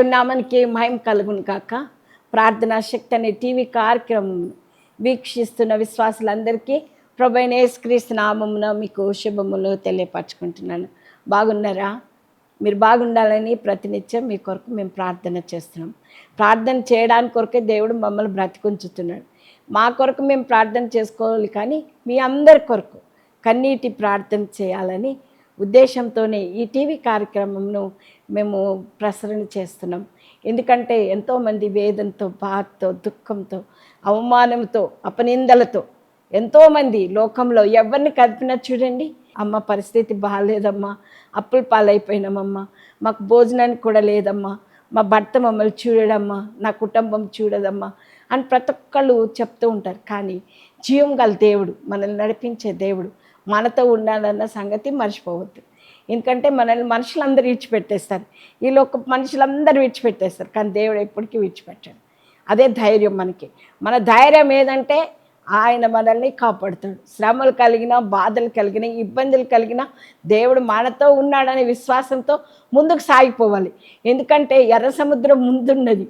దేవుని నామానికి మహిమ కలుగును కాక. ప్రార్థనా శక్తి అనే టీవీ కార్యక్రమం వీక్షిస్తున్న విశ్వాసులందరికీ ప్రభువైన యేసుక్రీస్తు నామమున మీకు శుభములు తెలియపరచుకుంటున్నాను. బాగున్నారా? మీరు బాగుండాలని ప్రతినిత్యం మీ కొరకు మేము ప్రార్థన చేస్తున్నాం. ప్రార్థన చేయడానికి కొరకే దేవుడు మమ్మల్ని బ్రతికుంచుతున్నాడు. మా కొరకు మేము ప్రార్థన చేసుకోవాలి, కానీ మీ అందరి కొరకు కన్నీటి ప్రార్థన చేయాలని ఉద్దేశంతోనే ఈ టీవీ కార్యక్రమంను మేము ప్రసరణ చేస్తున్నాం. ఎందుకంటే ఎంతోమంది వేదనతో, బాధతో, దుఃఖంతో, అవమానంతో, అపనిందలతో ఎంతోమంది లోకంలో ఎవరిని కదిపినా చూడండి, అమ్మ పరిస్థితి బాగాలేదమ్మా, అప్పుల పాలైపోయినామమ్మా, మాకు భోజనానికి కూడా లేదమ్మా, మా భర్త మమ్మల్ని చూడడమ్మా, నా కుటుంబం చూడదమ్మా అని ప్రతి ఒక్కళ్ళు చెప్తూ ఉంటారు. కానీ జీవం గల దేవుడు, మనల్ని నడిపించే దేవుడు మనతో ఉండాలన్న సంగతి మర్చిపోవద్దు. ఎందుకంటే మనల్ని మనుషులందరూ విడిచిపెట్టేస్తారు, ఈ లోక మనుషులందరూ విడిచిపెట్టేస్తారు, కానీ దేవుడు ఎప్పటికీ విడిచిపెట్టాడు. అదే ధైర్యం మనకి. మన ధైర్యం ఏదంటే ఆయన మనల్ని కాపాడుతాడు. శ్రమలు కలిగినా, బాధలు కలిగినా, ఇబ్బందులు కలిగినా దేవుడు మనతో ఉన్నాడనే విశ్వాసంతో ముందుకు సాగిపోవాలి. ఎందుకంటే ఎర్ర సముద్రం ముందున్నది,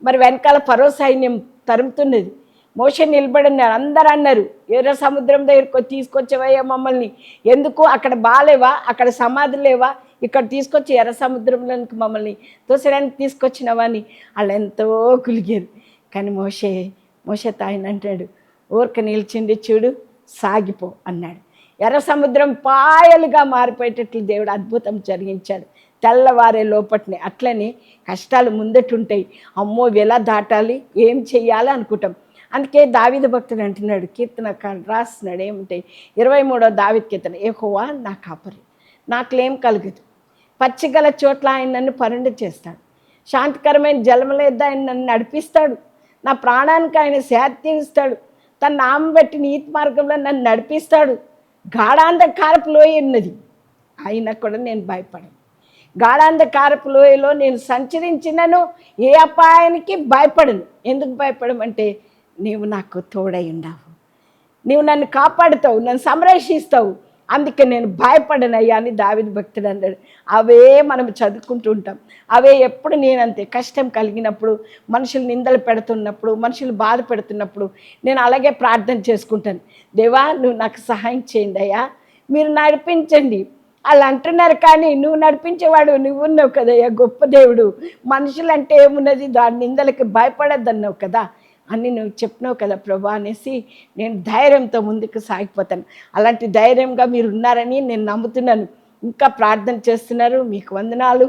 మరి వెనకాల ఫరో సైన్యం తరుముతున్నది. మోషే నిలబడినారు, అందరూ అన్నారు, ఎర్ర సముద్రం దగ్గరకు తీసుకొచ్చేవయ్యా మమ్మల్ని, ఎందుకు అక్కడ బాగాలేవా, అక్కడ సమాధి లేవా, ఇక్కడ తీసుకొచ్చి ఎర్ర సముద్రంలోనికి మమ్మల్ని తోసడానికి తీసుకొచ్చినవా అని వాళ్ళు ఎంతో కులిగారు. కానీ మోషేతో ఆయన అంటాడు, ఊరిక నిలిచింది చూడు, సాగిపో అన్నాడు. ఎర్ర సముద్రం పాయలుగా మారిపోయేటట్లు దేవుడు అద్భుతం జరిగించాడు తెల్లవారే లోపటిని. అట్లనే కష్టాలు ముందటుంటాయి, అమ్మో ఎలా దాటాలి, ఏం చెయ్యాలి అనుకుంటాం. అందుకే దావీదు భక్తుడు అంటున్నాడు, కీర్తనకారుడు రాస్తున్నాడు, ఏముంటాయి 23వ దావీదు కీర్తన, యెహోవా నా కాపరి, నాకులేం కలుగదు, పచ్చిగల చోట్ల ఆయన నన్ను పరుండ చేస్తాడు, శాంతికరమైన జలములేద్ద ఆయన నన్ను నడిపిస్తాడు, నా ప్రాణానికి ఆయన శాంతి ఇస్తాడు, తన నామం బట్టి నీతి మార్గంలో నన్ను నడిపిస్తాడు. గాఢాంధకారపు లోయ ఉన్నది, అయినా కూడా నేను భయపడను. గాఢాంధకారపు లోయలో నేను సంచరించినను ఏ అపాయానికి భయపడను. ఎందుకు భయపడమంటే నీవు నాకు తోడై ఉన్నావు, నీవు నన్ను కాపాడుతావు, నన్ను సంరక్షిస్తావు, అందుకే నేను భయపడనయ్యా అని దావీదు భక్తుడు అన్నాడు. అవే మనం చదువుకుంటూ ఉంటాం. అవే ఎప్పుడు నేనంతే కష్టం కలిగినప్పుడు, మనుషులు నిందలు పెడుతున్నప్పుడు, మనుషులు బాధ పెడుతున్నప్పుడు నేను అలాగే ప్రార్థన చేసుకుంటాను. దేవా నువ్వు నాకు సహాయం చేయండి అయ్యా, మీరు నడిపించండి. వాళ్ళు అంటున్నారు, కానీ నువ్వు నడిపించేవాడు నువ్వు ఉన్నావు కదయ్యా, గొప్ప దేవుడు. మనుషులంటే ఏమున్నది, దాని నిందలకి భయపడద్దన్నావు కదా అని నువ్వు చెప్పినావు కదా ప్రభా అనేసి నేను ధైర్యంతో ముందుకు సాగిపోతాను. అలాంటి ధైర్యంగా మీరు ఉన్నారని నేను నమ్ముతున్నాను. ఇంకా ప్రార్థన చేస్తున్నారు, మీకు వందనాలు.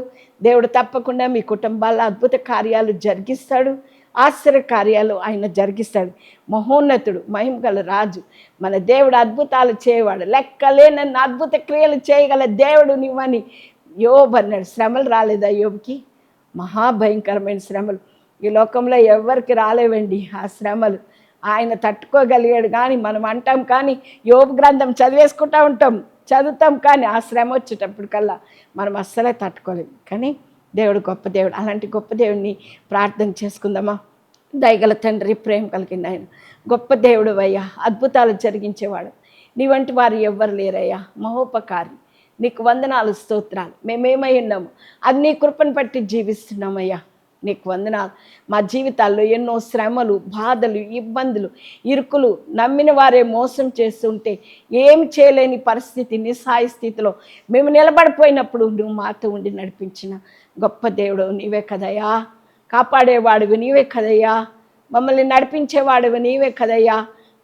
దేవుడు తప్పకుండా మీ కుటుంబాల్లో అద్భుత కార్యాలు జరిగిస్తాడు, ఆశ్చర్య కార్యాలు ఆయన జరిగిస్తాడు. మహోన్నతుడు, మహిమగల రాజు మన దేవుడు, అద్భుతాలు చేయవాడు, లెక్కలేనన్న అద్భుత క్రియలు చేయగల దేవుడు నువ్వని యోబు అన్నాడు. శ్రమలు రాలేదా యోబుకి? మహాభయంకరమైన శ్రమలు ఈ లోకంలో ఎవరికి రాలేవండి ఆ శ్రమలు. ఆయన తట్టుకోగలిగాడు. కానీ మనం అంటాం, కానీ యోబు గ్రంథం చదివేసుకుంటూ ఉంటాం, చదువుతాం, కానీ ఆ శ్రమ వచ్చేటప్పటికల్లా మనం అస్సలే తట్టుకోలేము. కానీ దేవుడు గొప్ప దేవుడు. అలాంటి గొప్ప దేవుడిని ప్రార్థన చేసుకుందామా? దయగల తండ్రి, ప్రేమ కలిగిన ఆయన, గొప్ప దేవుడు అయ్యా, అద్భుతాలు జరిగించేవాడు. నీ వంటి వారు ఎవ్వరు లేరయ్యా, మహోపకారి. నీకు వందనాలు, స్తోత్రాలు. మేమేమై ఉన్నాము అది నీ కృపను బట్టి జీవిస్తున్నామయ్యా, నీకు వందనాలు. మా జీవితాల్లో ఎన్నో శ్రమలు, బాధలు, ఇబ్బందులు, ఇరుకులు, నమ్మిన వారే మోసం చేస్తుంటే ఏమి చేయలేని పరిస్థితి, నిస్సాయ స్థితిలో మేము నిలబడిపోయినప్పుడు నువ్వు మాతో ఉండి నడిపించిన గొప్ప దేవుడు నీవే కదయ్యా. కాపాడేవాడివి నీవే కదయ్యా, మమ్మల్ని నడిపించేవాడివి నీవే కదయ్యా.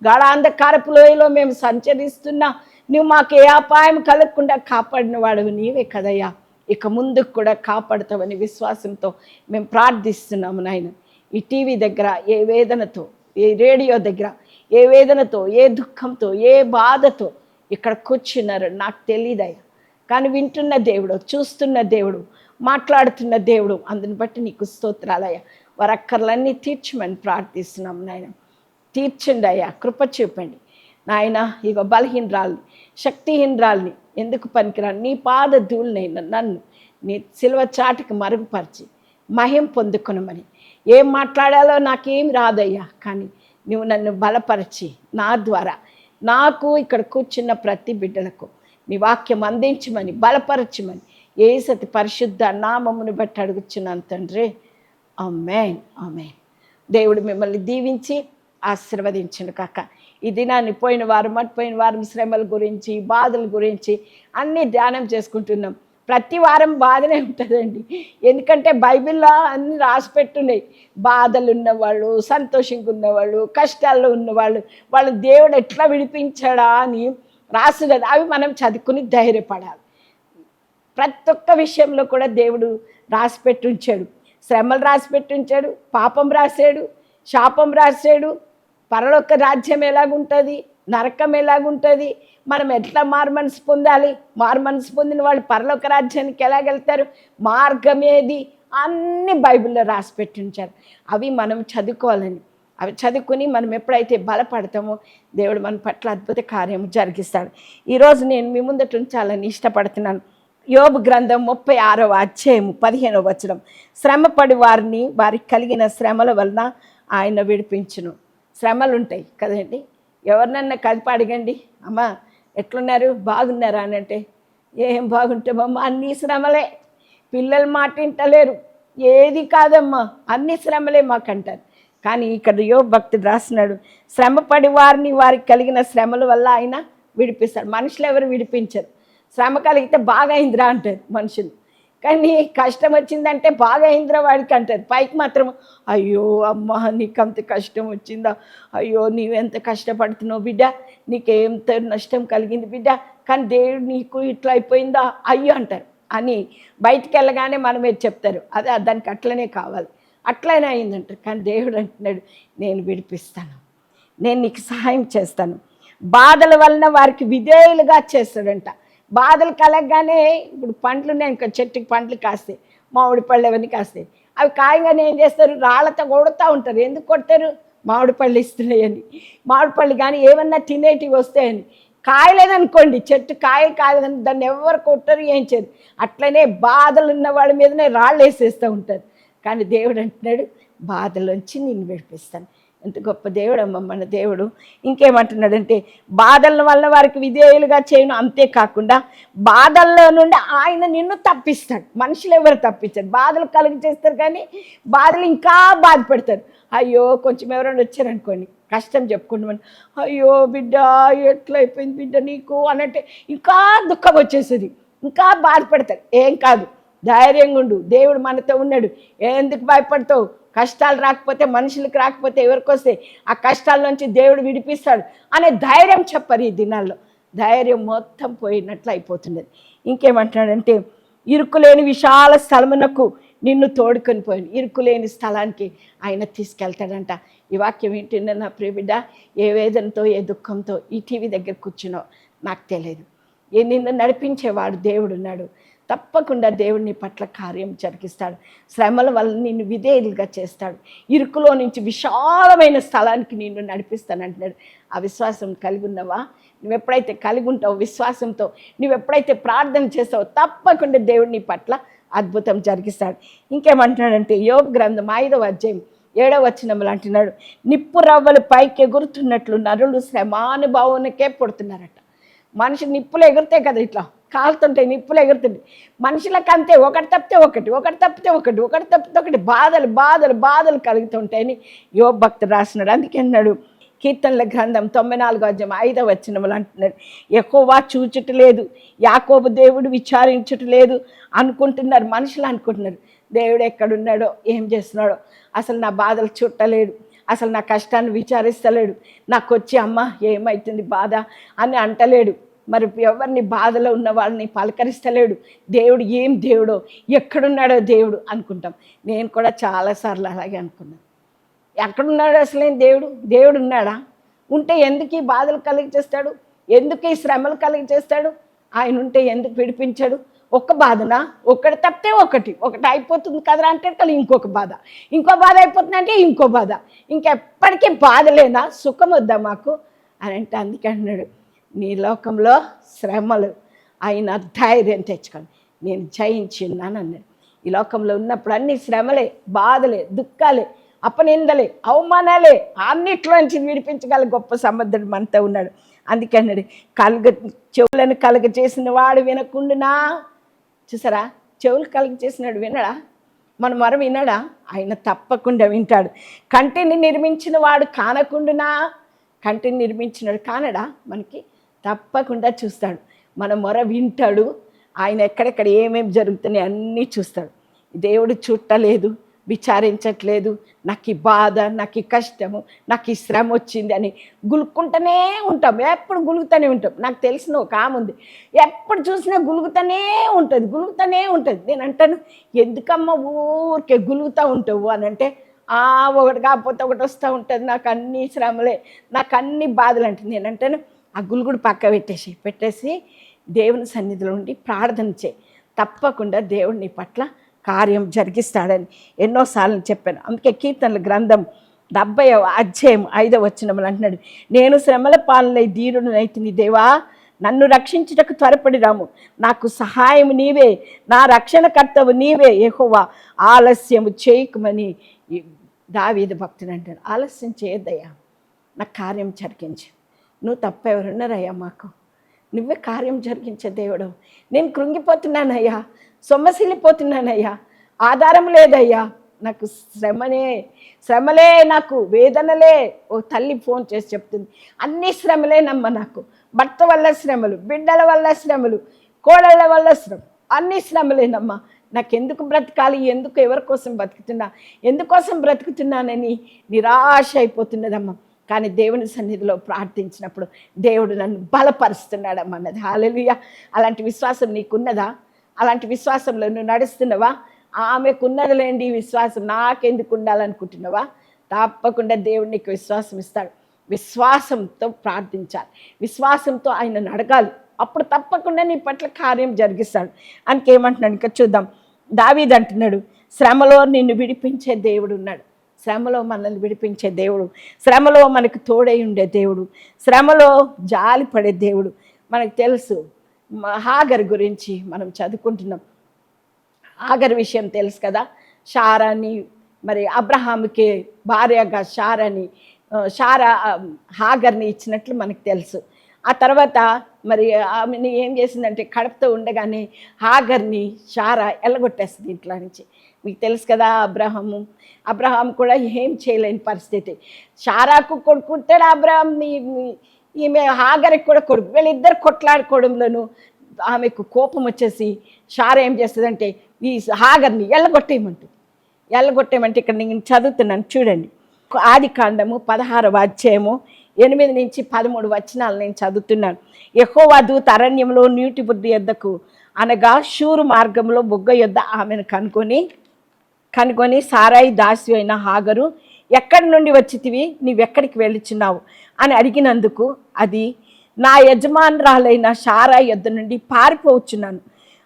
గాఢాంధకారపు లోయలో మేము సంచరిస్తున్నా నువ్వు మాకు ఏ అపాయం కలగకుండా కాపాడిన వాడివి నీవే కదయ్యా. ఇక ముందుకు కూడా కాపాడుతావని విశ్వాసంతో మేము ప్రార్థిస్తున్నాము నాయన. ఈ టీవీ దగ్గర ఏ వేదనతో, ఏ రేడియో దగ్గర ఏ వేదనతో, ఏ దుఃఖంతో, ఏ బాధతో ఇక్కడ కూర్చున్నారు నాకు తెలియదయ్యా, కానీ వింటున్న దేవుడు, చూస్తున్న దేవుడు, మాట్లాడుతున్న దేవుడు, అందుని బట్టి నీకు స్తోత్రాలయ్యా. వారి అక్కర్లన్నీ తీర్చమని ప్రార్థిస్తున్నాము నాయన. తీర్చండి అయ్యా, కృప చూపండి నాయన. ఇక బలహీనరాల్ని, శక్తిహీనరాల్ని, ఎందుకు పనికిరాను నీ పాద ధూళినైనా నన్ను నీ సిలువ చాటుకి మరుగుపరిచి మహిమ పొందుకునమని. ఏం మాట్లాడాలో నాకేం రాదయ్యా, కానీ నువ్వు నన్ను బలపరిచి నా ద్వారా నాకు ఇక్కడ కూర్చున్న ప్రతి బిడ్డలకు నీ వాక్యం అందించమని, బలపరచమని యేసతి పరిశుద్ధ నామమును బట్టి అడుగుచున్నాను తండ్రి, ఆమేన్, ఆమేన్. దేవుడు మిమ్మల్ని దీవించి ఆశీర్వదించును కాక. ఈ దినాన్ని పోయిన వారం శ్రమల గురించి, బాధల గురించి అన్నీ ధ్యానం చేసుకుంటున్నాం. ప్రతి వారం బాధనే ఉంటుందండి. ఎందుకంటే బైబిల్లో అన్నీ రాసి పెట్టున్నాయి. బాధలు ఉన్నవాళ్ళు, సంతోషంగా ఉన్నవాళ్ళు, కష్టాల్లో ఉన్నవాళ్ళు, వాళ్ళు దేవుడు ఎట్లా విడిపించాడా అని రాసినది. అవి మనం చదువుకుని ధైర్యపడాలి. ప్రతి ఒక్క విషయంలో కూడా దేవుడు రాసిపెట్టి ఉంచాడు. శ్రమలు రాసిపెట్టి ఉంచాడు, పాపం రాశాడు, శాపం రాశాడు, పరలోక రాజ్యం ఎలాగుంటుంది, నరకం ఎలాగుంటుంది, మనం ఎట్లా మారుమనసు పొందాలి, మారుమనసు పొందిన వాళ్ళు పరలోక రాజ్యానికి ఎలాగెళ్తారు, మార్గం ఏది, అన్నీ బైబిల్లో రాసిపెట్టి ఉంచారు. అవి మనం చదువుకోవాలని, అవి చదువుకుని మనం ఎప్పుడైతే బలపడతామో దేవుడు మన పట్ల అద్భుత కార్యం జరిగిస్తాడు. ఈరోజు నేను మీ ముందట ఉంచాలని ఇష్టపడుతున్నాను. యోబు గ్రంథం 36వ అధ్యాయము 15వ వచనం. శ్రమపడి వారికి కలిగిన శ్రమల వలన ఆయన విడిపించును. శ్రమలు ఉంటాయి కదండి. ఎవరినన్నా కలిపి అడగండి, అమ్మ ఎట్లున్నారు, బాగున్నారా అని అంటే, ఏం బాగుంటామమ్మా, అన్ని శ్రమలే, పిల్లలు మాట వింటలేరు, ఏది కాదమ్మా, అన్ని శ్రమలే మాకంటారు. కానీ ఇక్కడ యోబు భక్తుడు రాస్తున్నాడు, శ్రమపడి వారికి కలిగిన శ్రమల వల్ల ఆయన విడిపిస్తాడు. మనుషులు ఎవరు విడిపించరు. శ్రమ కలిగితే బాగా అయిందిరా అంటారు మనుషులు, కానీ కష్టం వచ్చిందంటే బాగా అయిందిరా వాడికి అంటారు. పైకి మాత్రం అయ్యో అమ్మ నీకు అంత కష్టం వచ్చిందా, అయ్యో నీవెంత కష్టపడుతున్నావు బిడ్డ, నీకేంత నష్టం కలిగింది బిడ్డ, కానీ దేవుడు నీకు ఇట్లా అయిపోయిందా అయ్యో అంటారు. అని బయటికి వెళ్ళగానే మనమే చెప్తారు, అదే దానికి అట్లనే కావాలి, అట్లనే అయిందంటారు. కానీ దేవుడు అంటున్నాడు, నేను విడిపిస్తాను, నేను నీకు సహాయం చేస్తాను. బాధల వలన వారికి విధేయులుగా చేస్తాడంట. బాధలు కలగగానే ఇప్పుడు పండ్లు ఉన్నాయి, ఇంకా చెట్టుకి పండ్లు కాస్తాయి, మామిడి పళ్ళు అవన్నీ కాస్తాయి. అవి కాయగానే ఏం చేస్తారు, రాళ్ళతో కొడుతూ ఉంటారు. ఎందుకు కొడతారు, మామిడి పళ్ళు ఇస్తున్నాయని. మామిడి పళ్ళు కానీ ఏమన్నా తినేటివి వస్తాయని. కాయలేదనుకోండి, చెట్టు కాయలు కాలేదని దాన్ని ఎవరు కొట్టరు, ఏం చేయరు. అట్లనే బాధలు ఉన్న వాళ్ళ మీదనే రాళ్ళు వేసేస్తూ ఉంటారు. కానీ దేవుడు అంటున్నాడు, బాధలోంచి నేను విడిపిస్తాను. ఎంత గొప్ప దేవుడు అమ్మ మన దేవుడు. ఇంకేమంటున్నాడంటే, బాధల వల్ల వారికి విధేయులుగా చేయను, అంతేకాకుండా బాధల్లో నుండి ఆయన నిన్ను తప్పిస్తాడు. మనుషులు ఎవరు తప్పించారు, బాధలు కలిగి చేస్తారు, కానీ బాధలు ఇంకా బాధపడతారు. అయ్యో కొంచెం ఎవరైనా వచ్చారనుకోండి, కష్టం చెప్పుకుంటామని, అయ్యో బిడ్డ ఎట్లా అయిపోయింది బిడ్డ నీకు అనంటే ఇంకా దుఃఖం వచ్చేస్తుంది, ఇంకా బాధపడతారు. ఏం కాదు, ధైర్యంగా ఉండు, దేవుడు మనతో ఉన్నాడు, ఎందుకు భయపడతావు, కష్టాలు రాకపోతే మనుషులకు రాకపోతే ఎవరికి వస్తే ఆ కష్టాల నుంచి దేవుడు విడిపిస్తాడు అనే ధైర్యం చెప్పరు. ఈ దినాల్లో ధైర్యం మొత్తం పోయినట్లు అయిపోతున్నది. ఇంకేమంటున్నాడంటే, ఇరుకులేని విశాల స్థలమునకు నిన్ను తోడుకొని పోయాను. ఇరుకులేని స్థలానికి ఆయన తీసుకెళ్తాడంట. ఈ వాక్యం ఏంటంటే, నా ప్రియ బిడ్డ, ఏ వేదనతో ఏ దుఃఖంతో ఈ టీవీ దగ్గర కూర్చున్నావు నాకు తెలియదు, నిన్ను నడిపించేవాడు దేవుడు ఉన్నాడు. తప్పకుండా దేవుడిని పట్ల కార్యం జరిగిస్తాడు. శ్రమల వల్ల నిన్ను విధేయులుగా చేస్తాడు. ఇరుకులో నుంచి విశాలమైన స్థలానికి నిన్ను నడిపిస్తానంటున్నాడు. ఆ విశ్వాసం కలిగి ఉన్నావా? నువ్వెప్పుడైతే కలిగి ఉంటావు విశ్వాసంతో, నువ్వెప్పుడైతే ప్రార్థన చేస్తావో తప్పకుండా దేవుడు నీ పట్ల అద్భుతం జరిగిస్తాడు. ఇంకేమంటున్నాడంటే, యోబు గ్రంథం 5వ అధ్యాయం 7వ వచనంలో అంటున్నాడు, నిప్పు రవ్వలు పైకి ఎగురుతున్నట్లు నరులు శ్రమానుభావానికే పుడుతున్నారట. మనిషి నిప్పులు ఎగురుతాయి కదా, ఇట్లా కాలుతుంటాయి, నిప్పులు ఎగురుతుంటాయి. మనుషులకు అంతే, ఒకటి తప్పితే ఒకటి, ఒకటి తప్పితే ఒకటి, ఒకటి తప్పితే ఒకటి, బాధలు బాధలు బాధలు కలుగుతుంటాయని యోబు భక్తుడు రాసినాడు. అందుకే అన్నాడు, కీర్తనల గ్రంథం 94వ అధ్యాయం 5వ వచనంలో అంటున్నాడు, యెహోవా చూచుట లేదు, యాకోబు దేవుడు విచారించుట లేదు అనుకుంటున్నారు. మనుషులు అనుకుంటున్నారు దేవుడు ఎక్కడున్నాడో, ఏం చేస్తున్నాడో, అసలు నా బాధలు చుట్టలేడు, అసలు నా కష్టాన్ని విచారిస్తలేడు, నాకు వచ్చి అమ్మ ఏమవుతుంది బాధ అని అంటలేడు. మరి ఎవరిని బాధలో ఉన్న వాళ్ళని పలకరిస్తలేడు. దేవుడు ఏం దేవుడో, ఎక్కడున్నాడో దేవుడు అనుకుంటాం. నేను కూడా చాలాసార్లు అలాగే అనుకున్నాను. ఎక్కడున్నాడు అసలేం దేవుడు? దేవుడు ఉన్నాడా? ఉంటే ఎందుకు ఈ బాధలు కలిగి చేస్తాడు? ఎందుకు ఈ శ్రమలు కలిగి చేస్తాడు? ఆయన ఉంటే ఎందుకు విడిపించాడు? ఒక్క బాధనా? ఒకటి తప్పితే ఒకటి, ఒకటి అయిపోతుంది కదరా అంటే ఇంకొక బాధ, ఇంకో బాధ అయిపోతుంది అంటే ఇంకో బాధ, ఇంకెప్పటికీ బాధలేనా? సుఖం వద్దా మాకు అని అంటే, అందుకే అన్నాడు, నీ లోకంలో శ్రమలు ఆయన ధైర్యం తెచ్చుకోండి, నేను జయించి ఉన్నాను అన్నాడు. ఈ లోకంలో ఉన్నప్పుడు అన్ని శ్రమలే, బాధలే, దుఃఖాలే, అపనిందలే, అవమానాలే, అన్నిట్లోంచి విడిపించగల గొప్ప సమర్థుడు మనతో ఉన్నాడు. అందుకే అన్నాడు, చెవులను కలుగ చేసిన వాడు వినకుండునా, చూసారా, చెవులు కలిగి చేసినాడు వినడా? మన మొర వినడా? ఆయన తప్పకుండా వింటాడు. కంటిని నిర్మించిన వాడు కానకుండునా? కంటిని నిర్మించినాడు కానడా? మనకి తప్పకుండా చూస్తాడు. మన మొర వింటాడు. ఆయన ఎక్కడెక్కడ ఏమేమి జరుగుతున్నాయి అన్నీ చూస్తాడు. దేవుడు చూడలేదు, విచారించట్లేదు. నాకు ఈ బాధ, నాకు ఈ కష్టము, నాకు ఈ శ్రమ వచ్చింది అని గులుక్కుంటూనే ఉంటాం. ఎప్పుడు గులుగుతూనే ఉంటాం. నాకు తెలిసిన ఒక ఆమె ఉంది, ఎప్పుడు చూసినా గులుగుతూనే ఉంటుంది. నేను అంటాను, ఎందుకమ్మా ఊరికే గులుగుతూ ఉంటావు అని అంటే, ఒకటి కాకపోతే ఒకటి వస్తూ ఉంటుంది, నాకు అన్ని శ్రమలే, నాకు అన్ని బాధలు అంటుంది. నేను అంటాను, ఆ గులుగుడు పక్క పెట్టేసి దేవుని సన్నిధిలో ఉండి ప్రార్థన చేయి. తప్పకుండా దేవుడు నీ పట్ల కార్యం జరిగిస్తాడని ఎన్నోసార్లు చెప్పాను. అందుకే కీర్తనల గ్రంథం 70వ అధ్యాయం 5వ వచనములు అంటున్నాడు, నేను శ్రమల పాలనై దీనుడనైతిని దేవా, నన్ను రక్షించుటకు త్వరపడి రాము. నాకు సహాయం నీవే, నా రక్షణకర్తవు నీవే యెహోవా, ఆలస్యము చేయకుమని దావీదు భక్తుడు అంటాడు. ఆలస్యం చేయొద్దయ్యా, నాకు కార్యం జరిగించు. నువ్వు తప్ప ఎవరున్నారయ్యా మాకు? నువ్వే కార్యం జరిగించే దేవుడు. నేను కృంగిపోతున్నానయ్యా, సొమ్మసిల్లిపోతున్నానయ్యా, ఆధారం లేదయ్యా, నాకు శ్రమలే, నాకు వేదనలే. ఓ తల్లి ఫోన్ చేసి చెప్తుంది, అన్ని శ్రమలేనమ్మ నాకు. భర్త వల్ల శ్రమలు, బిడ్డల వల్ల శ్రమలు, కోడళ్ళ వల్ల శ్రమ, అన్ని శ్రమలేనమ్మా. నాకెందుకు బ్రతకాలి, ఎవరి కోసం బతుకుతున్నా, ఎందుకోసం బ్రతుకుతున్నానని నిరాశ అయిపోతున్నదమ్మా. కానీ దేవుని సన్నిధిలో ప్రార్థించినప్పుడు దేవుడు నన్ను బలపరుస్తున్నాడమ్మా అన్నది. హల్లెలూయా. అలాంటి విశ్వాసం నీకున్నదా? అలాంటి విశ్వాసంలో నువ్వు నడుస్తున్నావా? ఆమెకున్నదిలేండి ఈ విశ్వాసం, నాకెందుకు ఉండాలనుకుంటున్నావా? తప్పకుండా దేవుడు నీకు విశ్వాసం ఇస్తాడు. విశ్వాసంతో ప్రార్థించాలి, విశ్వాసంతో ఆయనను అడగాలి. అప్పుడు తప్పకుండా నీ పట్ల కార్యం జరిగిస్తాడు. అందుకేమంటున్నాడు ఇంకా చూద్దాం. దావీదు అంటున్నాడు, శ్రమలో నిన్ను విడిపించే దేవుడు ఉన్నాడు. శ్రమలో మనల్ని విడిపించే దేవుడు, శ్రమలో మనకు తోడై ఉండే దేవుడు, శ్రమలో జాలి పడే దేవుడు. మనకు తెలుసు, హాగర్ గురించి మనం చదువుకుంటున్నాం. హాగర్ విషయం తెలుసు కదా. షారాని, మరి అబ్రహాముకి భార్యగా షారా హాగర్ని ఇచ్చినట్లు మనకు తెలుసు. ఆ తర్వాత మరి ఆమెని ఏం చేసిందంటే, కడుపుతో ఉండగానే హాగర్ని షారా ఎల్లగొట్టేస్తుంది ఇంట్లో నుంచి. మీకు తెలుసు కదా, అబ్రహాం కూడా ఏం చేయలేని పరిస్థితి. షారాకు కొడుకుంటాడు అబ్రహాంని, ఈమె హాగర్కి కూడా కొడుకు. వీళ్ళిద్దరు కొట్లాడుకోవడంలోనూ ఆమెకు కోపం వచ్చేసి షారా ఏం చేస్తుందంటే, ఈ హాగర్ని ఎల్లగొట్టేయమంటే ఇక్కడ నేను చదువుతున్నాను చూడండి. ఆదికాండము 16వ అధ్యాయము 8 నుంచి 13 వచనాలు నేను చదువుతున్నాను. యెహోవా దూత అరణ్యంలో నీటి బుద్ధి యొద్దకు అనగా షూరు మార్గంలో బొగ్గ యొద్ద ఆమెను కనుకొని సారాయి దాసి అయిన హాగరు, ఎక్కడి నుండి వచ్చితివి, నీవెక్కడికి వెళ్ళుచున్నావు అని అడిగినందుకు, అది నా యజమానురాలైన సారాయి యొద్ద నుండి పారిపోవచ్చున్నాను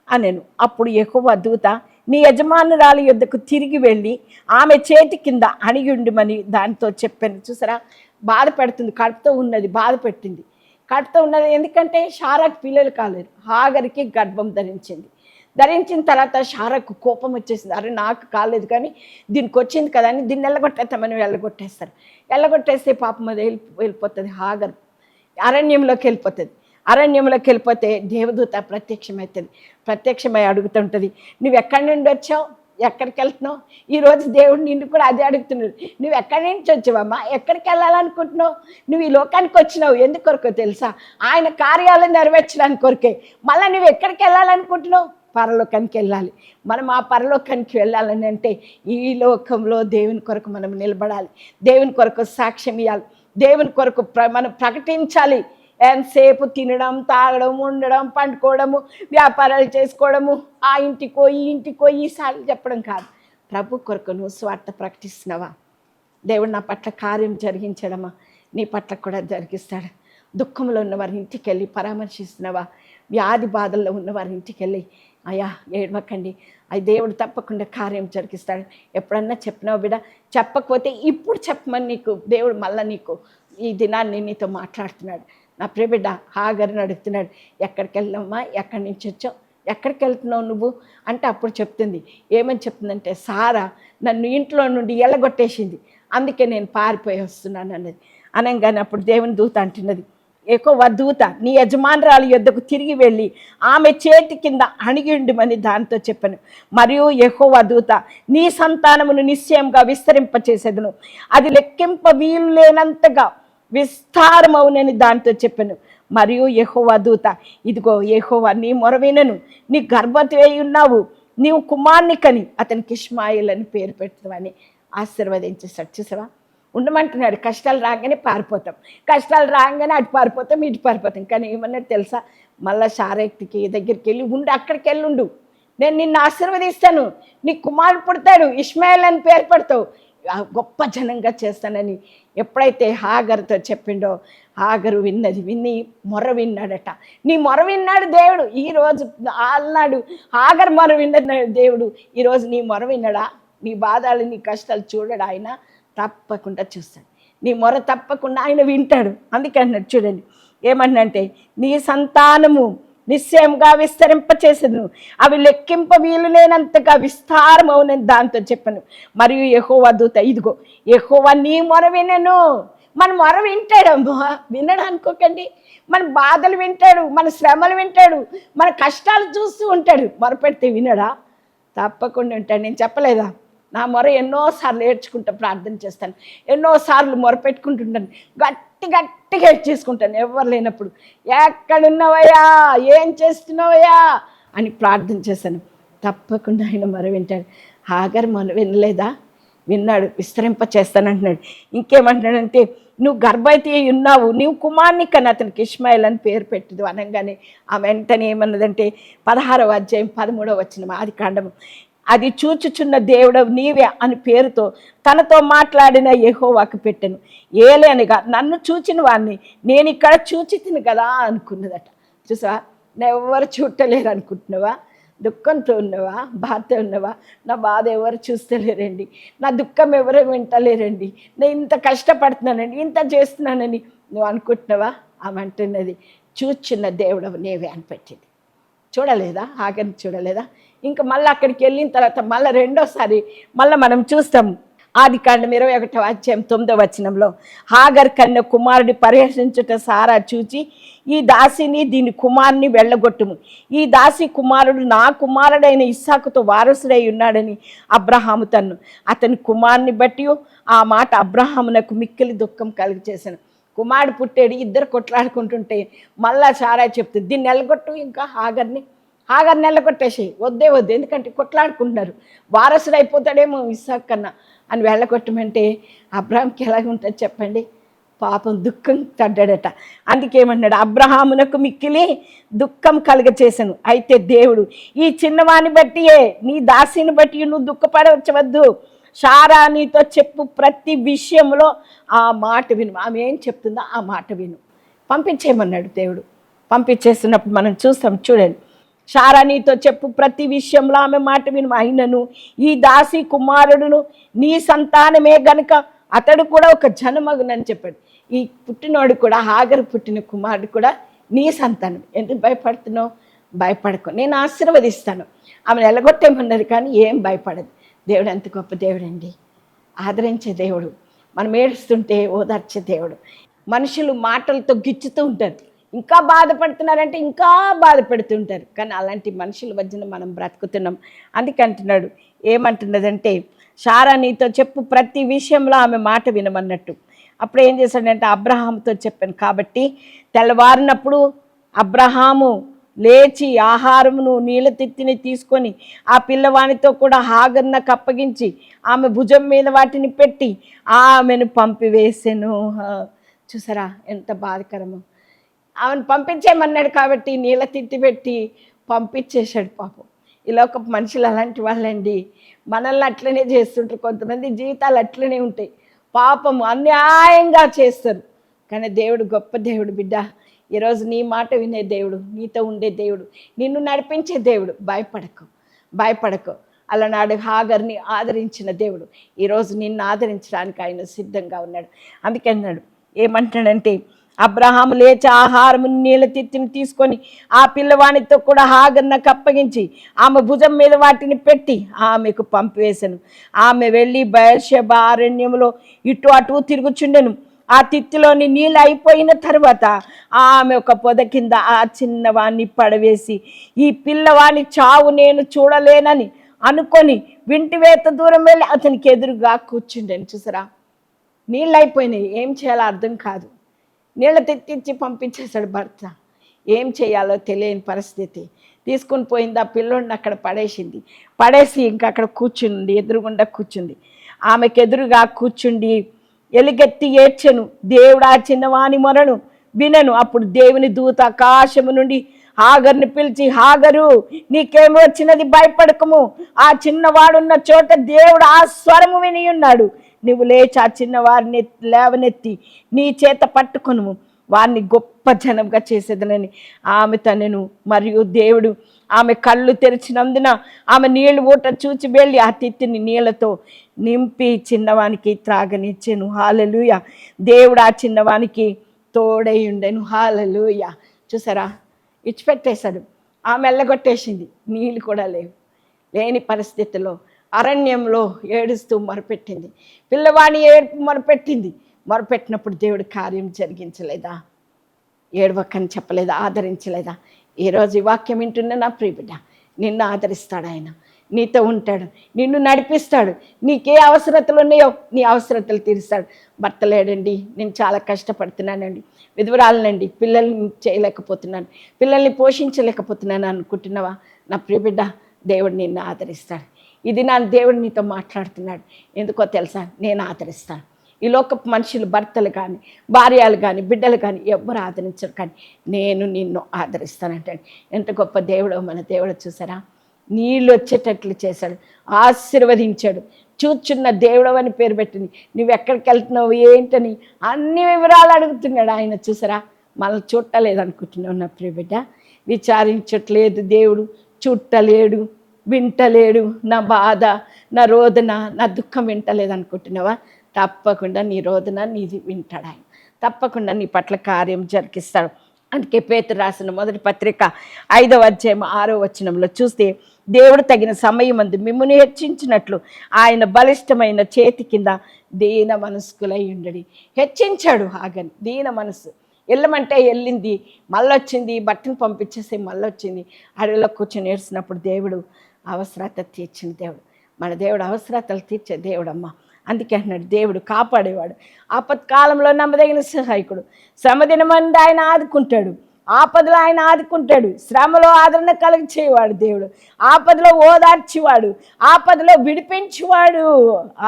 అనెను. అప్పుడు యెహోవా దూత, నీ యజమానురాలి యొద్దకు తిరిగి వెళ్ళి ఆమె చేతి కింద అణిగుండుమని దానితో చెప్పాను. చూసారా, బాధ పెడుతుంది, కడుపుతో ఉన్నది, బాధ పెట్టింది. కడుపుతో ఉన్నది ఎందుకంటే షారాకు పిల్లలు కాలేరు, హాగరికి గర్భం ధరించిన తర్వాత షారాకు కోపం వచ్చేసింది. అరే నాకు కాలేదు కానీ దీనికి వచ్చింది కదా అని దీన్ని ఎల్లగొట్టేస్తామని ఎల్లగొట్టేస్తే పాపం అది వెళ్ళిపోతుంది. హాగర్ అరణ్యంలోకి వెళ్ళిపోతే దేవదూత ప్రత్యక్షమై అడుగుతుంటుంది, నువ్వు ఎక్కడి నుండి వచ్చావు, ఎక్కడికి వెళ్తున్నావు? ఈరోజు దేవుడు నిన్ను కూడా అదే అడుగుతున్నాడు, నువ్వు ఎక్కడి నుంచి వచ్చావమ్మా, ఎక్కడికి వెళ్ళాలనుకుంటున్నావు? నువ్వు ఈ లోకానికి వచ్చినావు ఎందుకొరకో తెలుసా? ఆయన కార్యాలను నెరవేర్చడానికి కొరకే. మళ్ళీ నువ్వు ఎక్కడికి వెళ్ళాలనుకుంటున్నావు? పరలోకానికి వెళ్ళాలి. మనం ఆ పరలోకానికి వెళ్ళాలని అంటే ఈ లోకంలో దేవుని కొరకు మనం నిలబడాలి, దేవుని కొరకు సాక్ష్యం ఇవ్వాలి, దేవుని కొరకు మనం ప్రకటించాలి. ఎంతసేపు తినడం, తాగడం, ఉండడం, పండుకోవడము, వ్యాపారాలు చేసుకోవడము, ఆ ఇంటికో ఈ ఇంటికో ఈసారి చెప్పడం కాదు. ప్రభు కొరకు నువ్వు స్వార్థ ప్రకటిస్తున్నావా? దేవుడు నా పట్ల కార్యం జరిగించడమా? నీ పట్ల కూడా జరిగిస్తాడు. దుఃఖంలో ఉన్న వారి ఇంటికి వెళ్ళి పరామర్శిస్తున్నావా? వ్యాధి బాధల్లో ఉన్న వారి ఇంటికి వెళ్ళి, అయ్యా ఏడవకండి, అది దేవుడు తప్పకుండా కార్యం జరిగిస్తాడు. ఎప్పుడన్నా చెప్పినావు బిడ్డ? చెప్పకపోతే ఇప్పుడు చెప్పమని నీకు దేవుడు మళ్ళీ నీకు ఈ దినాన్ని నీతో మాట్లాడుతున్నాడు. నా ప్రియ బిడ్డ హాగర్ని అడుగుతున్నాడు, ఎక్కడికి వెళ్ళామ్మా, ఎక్కడి నుంచి వచ్చావు, ఎక్కడికి వెళ్తున్నావు నువ్వు అంటే అప్పుడు చెప్తుంది. ఏమని చెప్తుందంటే, సారా నన్ను ఇంట్లో నుండి ఎల్లగొట్టేసింది, అందుకే నేను పారిపోయి వస్తున్నాను అన్నది. అనగానే అప్పుడు దేవుని దూత అంటున్నది, యెహోవా దూత నీ యజమానురాలి యొద్దకు తిరిగి వెళ్ళి ఆమె చేతి కింద అణిగిండుమని దానితో చెప్పాను. మరియు యెహోవా దూత నీ సంతానమును నిశ్చయంగా విస్తరింపచేసేదను, అది లెక్కింప వీలు లేనంతగా విస్తారమవునని దానితో చెప్పాను. మరియు యెహోవా దూత ఇదిగో యెహోవా నీ మొర వినను, నీ గర్భవతి అయి ఉన్నావు, నీవు కుమార్ని కని అతనికి ఇష్మాయిల్ అని పేరు పెడతావని ఆశీర్వదించేసాడు. చూసావా, ఉండమంటున్నాడు. కష్టాలు రాగానే పారిపోతాం, కష్టాలు రాగానే అటు పారిపోతాం ఇటు పారిపోతాం. కానీ ఏమన్నాడు తెలుసా, మళ్ళా శారీరక్తికి దగ్గరికి వెళ్ళి ఉండు, అక్కడికి వెళ్ళి ఉండు, నేను నిన్ను ఆశీర్వదిస్తాను, నీ కుమారుడు పుడతాడు, ఇష్మాయిల్ అని పేరు పెడతావు, గొప్ప జనంగా చేస్తానని ఎప్పుడైతే హాగరుతో చెప్పిండో హాగరు విని మొర విన్నాడట. నీ మొర విన్నాడు దేవుడు. ఈరోజు అన్నాడు హాగరు మొర విన్నాడు దేవుడు. ఈరోజు నీ మొర విన్నాడా? నీ బాధలు నీ కష్టాలు చూడడా? ఆయన తప్పకుండా చూస్తాడు. నీ మొర తప్పకుండా ఆయన వింటాడు. అందుకే అన్నాడు చూడండి, ఏమన్నంటే నీ సంతానము నిశ్చయంగా విస్తరింపచేసేదను, అవి లెక్కింప వీలు లేనంతగా విస్తారమవునని దాంతో చెప్పాను. మరియు యెహోవా దూత ఇదిగో యెహోవా నీ మొర వినను. మన మొర వింటాడు, వినడు అనుకోకండి. మన బాధలు వింటాడు, మన శ్రమలు వింటాడు, మన కష్టాలు చూస్తూ ఉంటాడు. మొరపెడితే వినడా? తప్పకుండా ఉంటాడు. నేను చెప్పలేదా, నా మొర ఎన్నోసార్లు ఏడ్చుకుంటా ప్రార్థన చేస్తాను, ఎన్నోసార్లు మొరపెట్టుకుంటుంటాను, గట్టిగా ఏడ్చేసుకుంటాను ఎవరు లేనప్పుడు. ఎక్కడున్నావయ్యా, ఏం చేస్తున్నావయ్యా అని ప్రార్థన చేశాను. తప్పకుండా ఆయన మొర వింటాడు. హాగర్ మొర వినలేదా? విన్నాడు, విస్తరింప చేస్తానంటున్నాడు. ఇంకేమంటున్నాడంటే నువ్వు గర్భవతి అయి ఉన్నావు, నీవు కుమార్ని కన్నా అతనికి ఇష్మాయిల్ అని పేరు పెట్టదు అనగానే ఆ వెంటనే ఏమన్నదంటే 16వ అధ్యాయం 13వ వచనం ఆదికాండము, అది చూచుచున్న దేవుడవు నీవే అని పేరుతో తనతో మాట్లాడిన యెహోవాకు పెట్టెను. ఏలేనగా నన్ను చూచిన వాడిని నేను ఇక్కడ చూచితిని కదా అనుకున్నదట. చూసా, ఎవరు చూడలేరు అనుకుంటున్నావా? దుఃఖంతో ఉన్నవా? బాధతో ఉన్నవా? నా బాధ ఎవరు చూస్తలేరండి, నా దుఃఖం ఎవరు వింటలేరండి, నేను ఇంత కష్టపడుతున్నానండి, ఇంత చేస్తున్నానని నువ్వు అనుకుంటున్నావా? ఆమె అంటున్నది చూచున్న దేవుడవు నీవే అని పెట్టింది. చూడలేదా? హాగర్ని చూడలేదా? ఇంకా మళ్ళీ అక్కడికి వెళ్ళిన తర్వాత మళ్ళీ రెండోసారి మళ్ళీ మనం చూస్తాం. ఆదికాండం 21వ అధ్యాయం 9వ వచనంలో హాగర్ కన్న కుమారుడి పరిహసించుట సారా చూచి ఈ దాసిని దీని కుమారుని వెళ్ళగొట్టుము, ఈ దాసి కుమారుడు నా కుమారుడైన ఇస్సాకుతో వారసుడై ఉన్నాడని అబ్రహాము తన్ను. అతని కుమారుని బట్టి ఆ మాట అబ్రహామునకు మిక్కిలి దుఃఖం కలిగచేశాను. కుమారుడు పుట్టాడు, ఇద్దరు కొట్లాడుకుంటుంటే మళ్ళా సారా చెప్తుంది దీన్ని వెళ్ళగొట్టు, ఇంకా హాగర్ని వెళ్ళగొట్టేసి వద్దే, ఎందుకంటే కొట్లాడుకుంటున్నారు, వారసుడు అయిపోతాడేమో ఇస్సాకు కన్నా అని వెళ్ళగొట్టమంటే అబ్రహాంకి ఎలాగ ఉంటుంది చెప్పండి? పాపం దుఃఖం తడ్డాడట. అందుకేమన్నాడు, అబ్రహామునకు మిక్కిలి దుఃఖం కలుగచేశాను. అయితే దేవుడు ఈ చిన్నవాని బట్టియే నీ దాసిని బట్టి నువ్వు దుఃఖపడవచ్చవద్దు, శారా నీతో చెప్పు ప్రతి విషయంలో ఆ మాట విను. ఆమె ఏం చెప్తుందో ఆ మాట విను. పంపించేయమన్నాడు దేవుడు. పంపించేస్తున్నప్పుడు మనం చూస్తాం చూడండి, శారా నీతో చెప్పు ప్రతి విషయంలో ఆమె మాట విను. అయినను ఈ దాసి కుమారుడును నీ సంతానమే గనుక అతడు కూడా ఒక జనమగునని చెప్పాడు. ఈ పుట్టినోడు కూడా, హాగరు పుట్టిన కుమారుడు కూడా నీ సంతానం. ఎందుకు భయపడుతున్నావు? భయపడకు, నేను ఆశీర్వదిస్తాను. ఆమెను ఎలగొట్టేమన్నది కానీ ఏం భయపడదు. దేవుడు ఎంత గొప్ప దేవుడు అండి, ఆదరించే దేవుడు, మనం ఏడుస్తుంటే ఓదార్చే దేవుడు. మనుషులు మాటలతో గిచ్చుతూ ఉంటారు, ఇంకా బాధపడుతున్నారంటే ఇంకా బాధ పెడుతుంటారు, కానీ అలాంటి మనుషుల మధ్యన మనం బ్రతుకుతున్నాం. అందుకే అంటున్నాడు, ఏమంటున్నదంటే శారా నీతో చెప్పు ప్రతి విషయంలో ఆమె మాట వినమన్నట్టు. అప్పుడు ఏం చేశాడంటే అబ్రహాముతో చెప్పాను. కాబట్టి తెల్లవారినప్పుడు అబ్రహాము లేచి ఆహారమును నీళ్ళ తిత్తిని తీసుకొని ఆ పిల్లవానితో కూడా హాగర్నకు అప్పగించి ఆమె భుజం మీద వాటిని పెట్టి ఆమెను పంపివేసెను. చూసారా ఎంత బాధకరము. ఆమెను పంపించేయమన్నాడు కాబట్టి నీళ్ళ తిత్తి పెట్టి పంపించేశాడు. పాపం ఈ లోకపు మనుషులు అలాంటి వాళ్ళండి, మనల్ని అట్లనే చేస్తుంటారు. కొంతమంది జీవితాలు అట్లనే ఉంటాయి, పాపం అన్యాయంగా చేస్తారు. కానీ దేవుడు గొప్ప దేవుడు బిడ్డ. ఈరోజు నీ మాట వినే దేవుడు, నీతో ఉండే దేవుడు, నిన్ను నడిపించే దేవుడు. భయపడకు. అలనాడు హాగర్ని ఆదరించిన దేవుడు ఈరోజు నిన్ను ఆదరించడానికి ఆయన సిద్ధంగా ఉన్నాడు. అందుకే అన్నాడు, ఏమంటాడంటే అబ్రహాము లేచి ఆహారము నీళ్ళ తిత్తిని తీసుకొని ఆ పిల్లవానితో కూడా హాగర్నకు అప్పగించి ఆమె భుజం మీద వాటిని పెట్టి ఆమెకు పంపివేశాను. ఆమె వెళ్ళి బయర్షెబా అరణ్యంలో ఇటు అటు తిరుగుచుండెను. ఆ తిత్తిలోని నీళ్ళు అయిపోయిన తర్వాత ఆమె ఒక పొద కింద ఆ చిన్నవాణ్ణి పడవేసి ఈ పిల్లవాని చావు నేను చూడలేనని అనుకొని వింటివేత దూరం వెళ్ళి అతనికి ఎదురుగా కూర్చుండేను. చూసారా, నీళ్ళు అయిపోయినాయి, ఏం చేయాలో అర్థం కాదు. నీళ్ళు తెచ్చి పంపించేశాడు భర్త. ఏం చేయాలో తెలియని పరిస్థితి. తీసుకుని పోయింది, ఆ పిల్లోడిని అక్కడ పడేసి ఇంకా అక్కడ కూర్చుంది, ఎదురుగుండా కూర్చుంది. ఆమెకు ఎదురుగా కూర్చుండి ఎలుగెత్తి ఏడ్చెను, దేవుడు ఆ చిన్నవాని మొరను వినను. అప్పుడు దేవుని దూత ఆకాశము నుండి హాగర్ని పిలిచి, హాగరు నీకేమో వచ్చినది, భయపడకము, ఆ చిన్నవాడున్న చోట దేవుడు ఆ స్వరము విని ఉన్నాడు. నువ్వు లేచి ఆ చిన్నవారిని లేవనెత్తి నీ చేత పట్టుకొను, వారిని గొప్ప జనంగా చేసేదనని ఆమె తనను. మరియు దేవుడు ఆమె కళ్ళు తెరిచినందున ఆమె నీళ్లు ఊట చూచి వెళ్ళి ఆ తిత్తిని నీళ్లతో నింపి చిన్నవానికి త్రాగనిచ్చెను. హల్లెలూయా. దేవుడు ఆ చిన్నవానికి తోడై ఉండెను. హల్లెలూయా. చూసారా, ఇచ్చిపెట్టేశాడు. ఆమె వెళ్ళగొట్టేసింది, నీళ్ళు కూడా లేని పరిస్థితిలో అరణ్యంలో ఏడుస్తూ మొరపెట్టింది. పిల్లవాణి ఏడుపు మొరపెట్టినప్పుడు దేవుడు కార్యం జరిగించలేదా? ఏడవకని చెప్పలేదా? ఆదరించలేదా? ఈరోజు ఈ వాక్యం వింటున్న నా ప్రియబిడ్డ, నిన్ను ఆదరిస్తాడు ఆయన, నీతో ఉంటాడు, నిన్ను నడిపిస్తాడు. నీకే అవసరతలు ఉన్నాయో నీ అవసరతలు తీరుస్తాడు. భర్త లేడండి, నేను చాలా కష్టపడుతున్నానండి, విధవరాలనండి, పిల్లల్ని చేయలేకపోతున్నాను, పిల్లల్ని పోషించలేకపోతున్నాను అనుకుంటున్నావా? నా ప్రియబిడ్డ, దేవుడు నిన్ను ఆదరిస్తాడు. ఇది నా దేవుడు నీతో మాట్లాడుతున్నాడు. ఎందుకో తెలుసా? నేను ఆదరిస్తాను. ఈ లోకపు మనుషులు, భర్తలు కానీ, భార్యలు కానీ, బిడ్డలు కానీ ఎవ్వరు ఆదరించరు, కానీ నేను నిన్ను ఆదరిస్తానంటాడు. ఎంత గొప్ప దేవుడో మన దేవుడు. చూసారా, నీళ్ళు వచ్చేటట్లు చేశాడు, ఆశీర్వదించాడు. చూచున్న దేవుడు అని పేరు పెట్టింది. నువ్వు ఎక్కడికి వెళ్తున్నావు ఏంటని అన్ని వివరాలు అడుగుతున్నాడు ఆయన. చూసారా, మనల్ని చూడలేదు అనుకుంటున్నావు నా ప్రియబిడ్డ. విచారించట్లేదు దేవుడు, చూడలేడు, వింటలేడు. నా బాధ, నా రోదన, నా దుఃఖం వింటలేదు అనుకుంటున్నావా? తప్పకుండా నీ రోదన నీది వింటాడు ఆయన. తప్పకుండా నీ పట్ల కార్యం జరిగిస్తాడు. అందుకే పేతురు రాసిన మొదటి పత్రిక 5వ అధ్యాయం 6వ వచనంలో చూస్తే, దేవుడు తగిన సమయమందు మిమ్ముని హెచ్చించినట్లు ఆయన బలిష్టమైన చేతి కింద దీన మనస్కులై ఉండడి. హెచ్చించాడు ఆగని, దీన మనసు. వెళ్ళమంటే వెళ్ళింది, మళ్ళొచ్చింది, బట్టను పంపించేసి మళ్ళొచ్చింది. అడవిలో కూర్చొని ఏడ్చినప్పుడు దేవుడు అవసరత తీర్చిన దేవుడు. మన దేవుడు అవసరతలు తీర్చే దేవుడమ్మ. అందుకే అన్నాడు, దేవుడు కాపాడేవాడు, ఆపత్కాలంలో నమ్మదగిన సహాయకుడు. శ్రమదినమందు ఆయన ఆదుకుంటాడు, ఆపదలో ఆయన ఆదుకుంటాడు. శ్రమలో ఆదరణ కలిగి చేయవాడు దేవుడు, ఆపదలో ఓదార్చివాడు, ఆపదలో విడిపించేవాడు,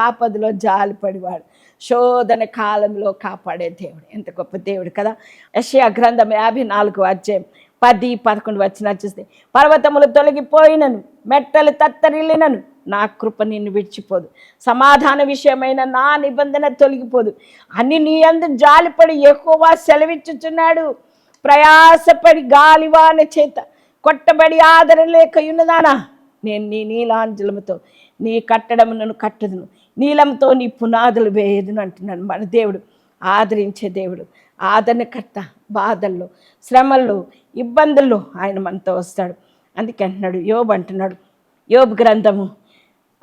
ఆపదలో జాలిపడివాడు, శోధన కాలంలో కాపాడే దేవుడు. ఎంత గొప్ప దేవుడు కదా. యెషయా గ్రంథం 54వ అధ్యాయం 10-11 వచనాలు చూస్తే, పర్వతములు తొలగిపోయినను, మెట్టలు తత్తరిల్లినను, నా కృప నిన్ను విడిచిపోదు, సమాధాన విషయమైన నా నిబంధన తొలగిపోదు అని నీ అందు జాలిపడి యెహోవా సెలవిచ్చుచున్నాడు. ప్రయాసపడి గాలివాన చేత కొట్టబడి ఆదరణ లేక ఉన్నదానా, నేను నీ నీలాంజలముతో నీ కట్టడములను కట్టదును, నీలంతో నీ పునాదులు వేయదును అంటున్నాడు మన దేవుడు. ఆదరించే దేవుడు, ఆదరణకర్త. బాధల్లో, శ్రమల్లో, ఇబ్బందుల్లో ఆయన మనతో వస్తాడు. అందుకే అంటున్నాడు, యోబు అంటున్నాడు, యోబు గ్రంథము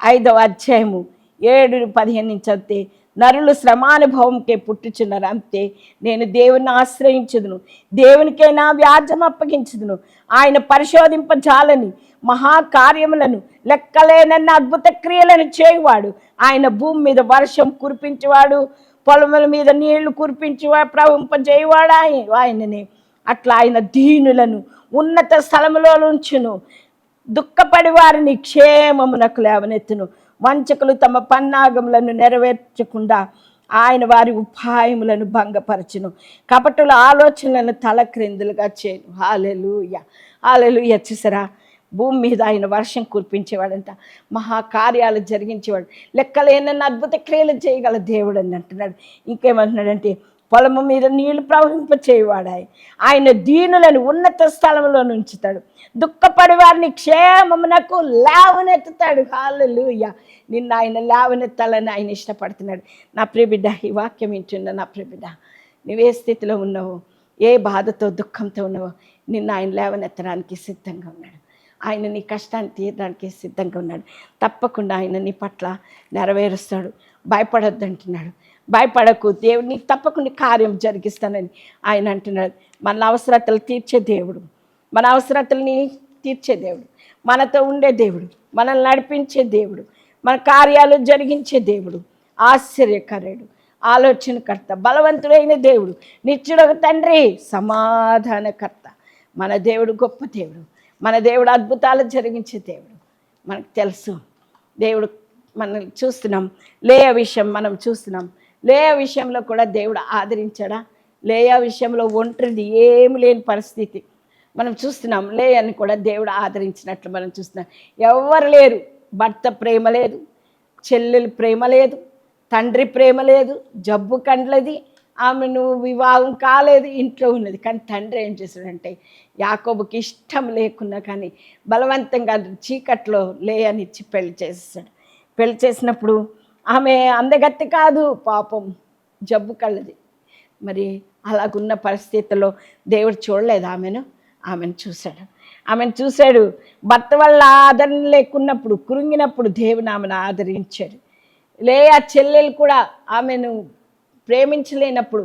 5వ అధ్యాయము 7-15 నుంచి చదివితే, నరులు శ్రమానుభవంకే పుట్టుచున్నారు, అంతే నేను దేవుని ఆశ్రయించుదును, దేవునికే నా వ్యాజ్యం అప్పగించుదును. ఆయన పరిశోధింపజాలని మహాకార్యములను, లెక్కలేనన్న అద్భుత క్రియలను చేయువాడు. ఆయన భూమి మీద వర్షం కురిపించేవాడు, పొలముల మీద నీళ్లు కురిపించేవాడు, ప్రవహింపజేయవాడు ఆయననే. అట్లా ఆయన దీనులను ఉన్నత స్థలములో ఉంచును, దుఃఖపడి వారిని క్షేమమునకు లేవనెత్తును. వంచకులు తమ పన్నాగములను నెరవేర్చకుండా ఆయన వారి ఉపాయములను భంగపరచును, కపటుల ఆలోచనలను తలక్రిందులుగా చేయను. హల్లెలూయా, హల్లెలూయా. చూసారా, భూమి మీద ఆయన వర్షం కురిపించేవాడంట, మహాకార్యాలు జరిగించేవాడు, లెక్కలేనన్న అద్భుత క్రియలు చేయగల దేవుడు అని అంటున్నాడు. ఇంకేమంటున్నాడంటే, పొలము మీద నీళ్లు ప్రవహింపచేయవాడు ఆయన దీనులను ఉన్నత స్థలంలో ఉంచుతాడు, దుఃఖపడి వారిని క్షేమమునకు లేవనెత్తుతాడు. హల్లెలూయా. నిన్ను ఆయన లేవనెత్తాలని ఆయన ఇష్టపడుతున్నాడు. నా ప్రియబిడ్డ, ఈ వాక్యం వింటున్న నా ప్రియబిడ్డ, నువ్వే స్థితిలో ఉన్నావో, ఏ బాధతో దుఃఖంతో ఉన్నావో, నిన్ను ఆయన లేవనెత్తడానికి సిద్ధంగా ఉన్నాడు. ఆయన నీ కష్టాన్ని తీయడానికి సిద్ధంగా ఉన్నాడు. తప్పకుండా ఆయన నీ పట్ల నెరవేరుస్తాడు. భయపడొద్దు అంటున్నాడు. భయపడకు, దేవుడు నీకు తప్పకుండా కార్యం జరిగిస్తానని ఆయన అంటున్నాడు. మన అవసరతలు తీర్చే దేవుడు, మన అవసరతల్ని తీర్చే దేవుడు, మనతో ఉండే దేవుడు, మనల్ని నడిపించే దేవుడు, మన కార్యాలు జరిగించే దేవుడు, ఆశ్చర్యకరుడు, ఆలోచనకర్త, బలవంతుడైన దేవుడు, నిత్యుడొక తండ్రి, సమాధానకర్త. మన దేవుడు గొప్ప దేవుడు, మన దేవుడు అద్భుతాలు జరిగించే దేవుడు. మనకు తెలుసు. దేవుడు మనం చూస్తున్నాం, లేయ విషయం మనం చూస్తున్నాం. లేయ విషయంలో కూడా దేవుడు ఆదరించాడా? లేయ విషయంలో ఒంటరిది ఏమి లేని పరిస్థితి మనం చూస్తున్నాం. లేయని కూడా దేవుడు ఆదరించినట్లు మనం చూస్తున్నాం. ఎవరు లేరు, భర్త ప్రేమ లేదు, చెల్లెలు ప్రేమ లేదు, తండ్రి ప్రేమ లేదు, జబ్బు కండ్లది, ఆమెను వివాహం కాలేదు, ఇంట్లో ఉన్నది. కానీ తండ్రి ఏం చేశాడంటే, యాకోబుకి ఇష్టం లేకున్నా కానీ బలవంతంగా చీకట్లో లేయనిచ్చి పెళ్లి చేసేసాడు. పెళ్లి చేసినప్పుడు ఆమె అందగత్తి కాదు, పాపం జబ్బు కళ్ళది. మరి అలాగున్న పరిస్థితుల్లో దేవుడు చూడలేదు ఆమెను చూశాడు. భర్త వల్ల ఆదరణ లేకున్నప్పుడు, కృంగినప్పుడు దేవుని ఆమెను ఆదరించాడు. లేయా చెల్లెలు కూడా ఆమెను ప్రేమించలేనప్పుడు,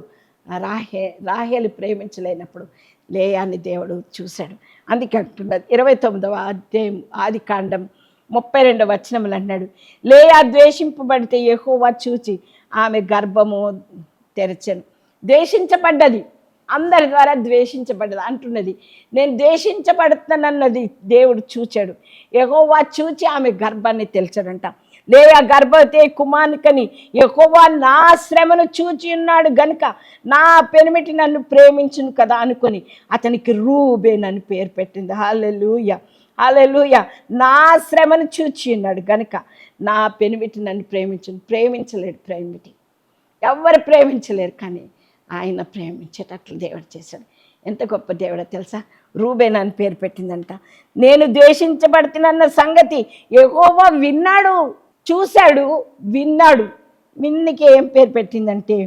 రాహేలు ప్రేమించలేనప్పుడు లేయాని దేవుడు చూశాడు. అందుకే అంటున్నది 29వ అధ్యాయం ఆదికాండం 32వ వచనములు అన్నాడు, లేయా ద్వేషింపబడితే యెహోవా చూచి ఆమె గర్భము తెరచెను. ద్వేషించబడ్డది, అందరి ద్వారా ద్వేషించబడ్డది అంటున్నది. నేను ద్వేషించబడుతానన్నది దేవుడు చూచాడు. యెహోవా చూచి ఆమె గర్భాన్ని తెరచాడంట. లేయా గర్భవతి కుమారునికని యెహోవా నా శ్రమను చూచి ఉన్నాడు గనుక నా పెనిమిటి నన్ను ప్రేమించును కదా అనుకొని అతనికి రూబేన్ అని పేరు పెట్టింది. హల్లెలూయా, హల్లెలూయా. నా శ్రమను చూచి ఉన్నాడు గనుక నా పెనిమిటి నన్ను ప్రేమించలేడు. పెనిమిటి ఎవరు ప్రేమించలేరు, కానీ ఆయన ప్రేమించేటట్లు దేవుడు చేశాడు. ఎంత గొప్ప దేవుడో తెలుసా? రూబేన్ అని పేరు పెట్టిందంట. నేను ద్వేషించబడుతున్న సంగతి యెహోవా విన్నాడు, చూశాడు, విన్నాడు. మిన్నికి ఏం పేరు పెట్టిందంటే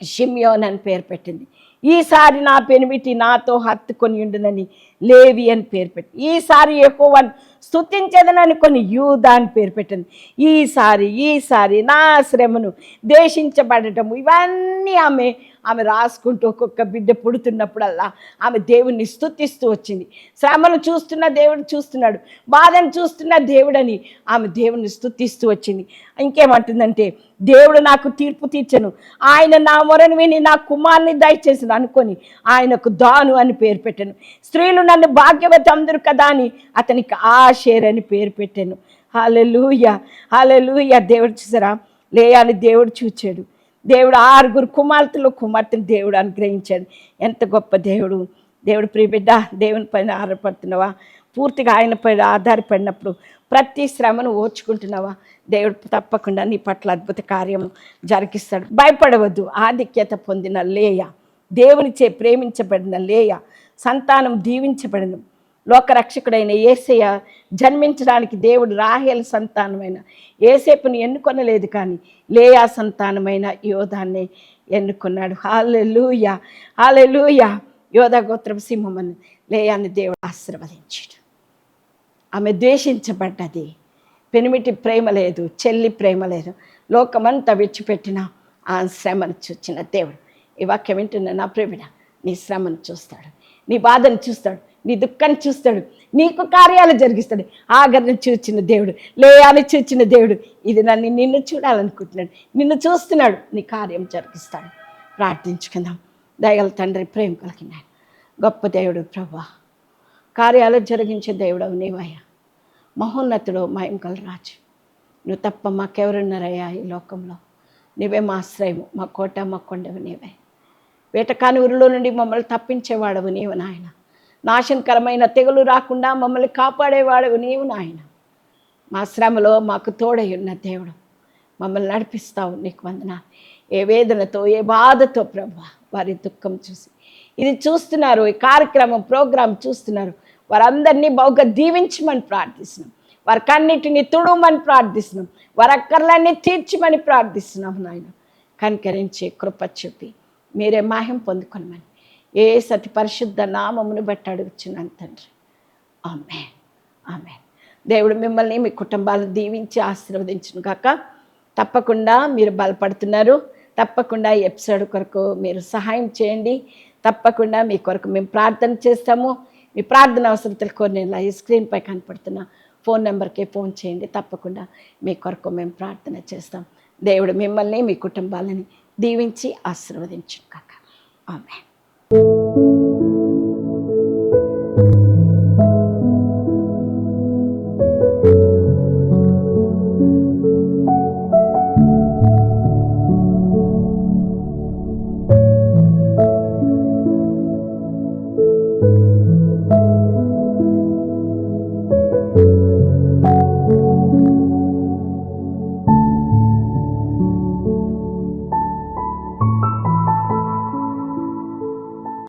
షిమ్యోన్ అని పేరు పెట్టింది. ఈసారి నా పెనిమిటి నాతో హత్తుకొని ఉండునని లేవి అని పేరు పెట్టింది. ఈసారి యెహోవాను స్తుతించదననుకొని యూదా అని పేరు పెట్టింది. ఈసారి నా శ్రమను ద్వేషించబడటము ఇవన్నీ ఆమె రాసుకుంటూ ఒక్కొక్క బిడ్డ పుడుతున్నప్పుడల్లా ఆమె దేవుణ్ణి స్తుతిస్తూ వచ్చింది. శ్రమను చూస్తున్న దేవుడు చూస్తున్నాడు, బాధను చూస్తున్న దేవుడని ఆమె దేవుణ్ణి స్తుతిస్తూ వచ్చింది. ఇంకేమంటుందంటే, దేవుడు నాకు తీర్పు తీర్చను, ఆయన నా మొరను విని నా కుమారుని దయచేసిన అనుకొని ఆయనకు దాను అని పేరు పెట్టాను. స్త్రీలు నన్ను భాగ్యవతి అందరు కదా అని అతనికి ఆషేర్ అని పేరు పెట్టాను. హల్లెలూయా, హల్లెలూయా. దేవుడు చూసారా, లేయాని దేవుడు చూచాడు. దేవుడు 6 కుమార్తెను దేవుడు అనుగ్రహించాడు. ఎంత గొప్ప దేవుడు! దేవుడు ప్రియబిడ్డ, దేవుని పైన ఆధారపడుతున్నావా? పూర్తిగా ఆయన పైన ఆధారపడినప్పుడు ప్రతి శ్రమను ఓర్చుకుంటున్నావా? దేవుడు తప్పకుండా నీ పట్ల అద్భుత కార్యము జరిగిస్తాడు. భయపడవద్దు. ఆధిక్యత పొందిన లేయ, దేవునిచే ప్రేమించబడిన లేయ, సంతానం దీవించబడిన లోకరక్షకుడైన యేసయ్య జన్మించడానికి దేవుడు రాహేలు సంతానమైన యేసేపుని ఎన్నుకొనలేదు, కానీ లేయా సంతానమైన యోధాన్ని ఎన్నుకున్నాడు. హల్లెలూయా, హల్లెలూయా. యోధా గోత్రం సింహమని లేయాన్ని దేవుడు ఆశీర్వదించాడు. ఆమె ద్వేషించబడ్డది. పెనిమిటి ప్రేమ లేదు, చెల్లి ప్రేమ లేదు, లోకమంతా విడిచిపెట్టిన ఆ శ్రమను చూచిన దేవుడు ఈ వాక్యం వింటున్న నా ప్రేమిడ, నీ శ్రమను చూస్తాడు, నీ బాధను చూస్తాడు, నీ దుఃఖాన్ని చూస్తాడు, నీకు కార్యాలు జరిగిస్తాడు. ఆగర్ని చూచిన దేవుడు, లేయాని చూచిన దేవుడు ఇది నిన్ను చూడాలనుకుంటున్నాడు, నిన్ను చూస్తున్నాడు, నీ కార్యం జరిగిస్తాడు. ప్రార్థించుకుందాం. దయగల తండ్రి, ప్రేమ కలిగిన గొప్ప దేవుడు, ప్రభువా, కార్యాలు జరిగించే దేవుడవు నీవయ్యా, మహోన్నతుడు, మహిమగల రాజు. నువ్వు తప్ప మాకెవరున్నారయ్యా ఈ లోకంలో? నీవే మా ఆశ్రయము, మా కోట, మా కొండవు నీవే. వేటకాని ఊరిలో నుండి మమ్మల్ని తప్పించేవాడవు నీవు నాయన. నాశనకరమైన తెగులు రాకుండా మమ్మల్ని కాపాడేవాడవు నీవు నాయన. మా శ్రమలో మాకు తోడై ఉన్న దేవుడు, మమ్మల్ని నడిపిస్తావు. నీకు వందనాలు. ఏ వేదనతో, ఏ బాధతో ప్రభువా వారి దుఃఖం చూసి ఇది చూస్తున్నారు, ఈ కార్యక్రమం ప్రోగ్రాం చూస్తున్నారు, వారందరినీ బహుగా దీవించమని ప్రార్థిస్తున్నాం. వారి కన్నిటిని తుడమని ప్రార్థిస్తున్నాం. వారి అక్కర్లన్నీ తీర్చమని ప్రార్థిస్తున్నాం నాయన. కనికరించి కృప చూపి మీరే మహిమ పొందుకొనమని ఏ సతి పరిశుద్ధ నామమును బట్టి అడుగుచున్నాను తండ్రి. ఆమేన్, ఆమేన్. దేవుడు మిమ్మల్ని, మీ కుటుంబాలను దీవించి ఆశీర్వదించును గాక. తప్పకుండా మీరు బలపడుతున్నారు, తప్పకుండా ఈ ఎపిసోడ్ కొరకు మీరు సహాయం చేయండి. తప్పకుండా మీ కొరకు మేము ప్రార్థన చేస్తాము. మీ ప్రార్థన అవసరతలు కోరిన ఈ స్క్రీన్పై కనపడుతున్న ఫోన్ నెంబర్కి ఫోన్ చేయండి. తప్పకుండా మీ కొరకు మేము ప్రార్థన చేస్తాం. దేవుడు మిమ్మల్ని మీ కుటుంబాలని దీవించి ఆశీర్వదించును కాక. ఆమేన్.